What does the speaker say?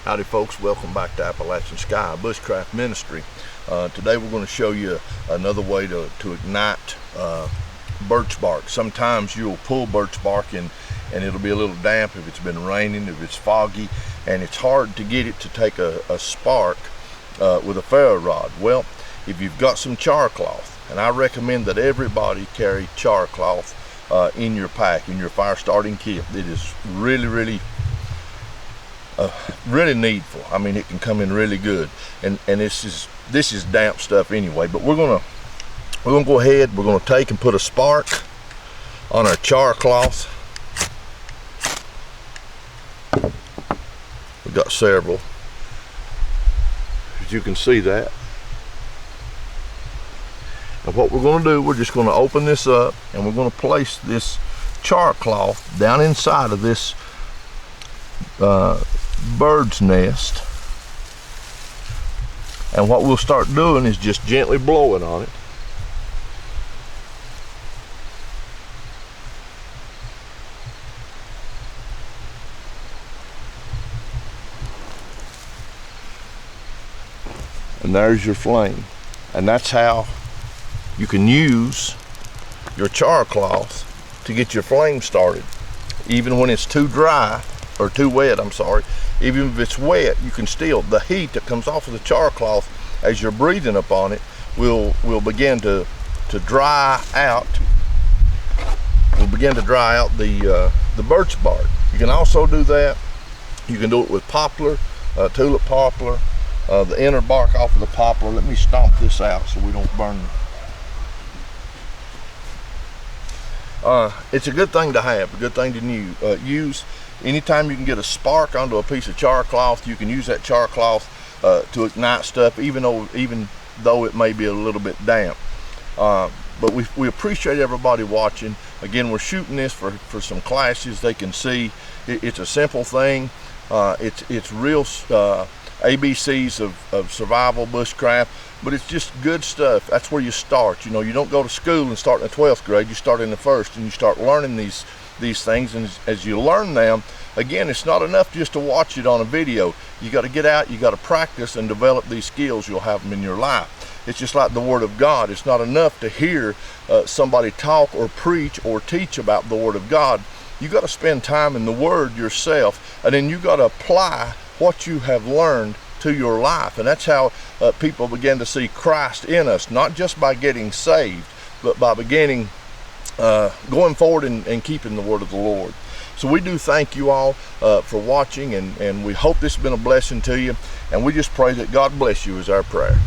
Howdy folks, welcome back to Appalachian Sky Bushcraft Ministry. Today we're going to show you another way to ignite birch bark. Sometimes you'll pull birch bark and it'll be a little damp if it's been raining, if it's foggy, and it's hard to get it to take a spark with a ferro rod. Well, if you've got some char cloth, and I recommend that everybody carry char cloth in your pack, in your fire starting kit. It is really needful. I mean, it can come in really good, and this is damp stuff anyway. But we're gonna go ahead. We're gonna take and put a spark on our char cloth. We've got several, as you can see that. And what we're going to do, we're just going to open this up and we're going to place this char cloth down inside of this bird's nest. And what we'll start doing is just gently blowing on it. And there's your flame. And that's how you can use your char cloth to get your flame started. Even when it's too dry, or too wet, I'm sorry. Even if it's wet, you can still, the heat that comes off of the char cloth as you're breathing upon it will begin to dry out. Will begin to dry out the birch bark. You can also do that. You can do it with poplar, tulip poplar, the inner bark off of the poplar. Let me stomp this out so we don't burn. It's a good thing to have, a good thing to use. Anytime you can get a spark onto a piece of char cloth, you can use that char cloth to ignite stuff, even though it may be a little bit damp. But we appreciate everybody watching. Again, we're shooting this for some classes. They can see it's a simple thing. It's real ABCs of survival bushcraft, but it's just good stuff. That's where you start. You know, you don't go to school and start in the 12th grade. You start in the first, and you start learning these things. And as you learn them, again, it's not enough just to watch it on a video. You got to get out, you got to practice and develop these skills. You'll have them in your life. It's just like the Word of God. It's not enough to hear somebody talk or preach or teach about the Word of God. You got to spend time in the Word yourself, and then you got to apply what you have learned to your life. And that's how people begin to see Christ in us, not just by getting saved, but by beginning going forward and keeping the word of the Lord. So we do thank you all for watching, and we hope this has been a blessing to you, and we just pray that God bless you is our prayer.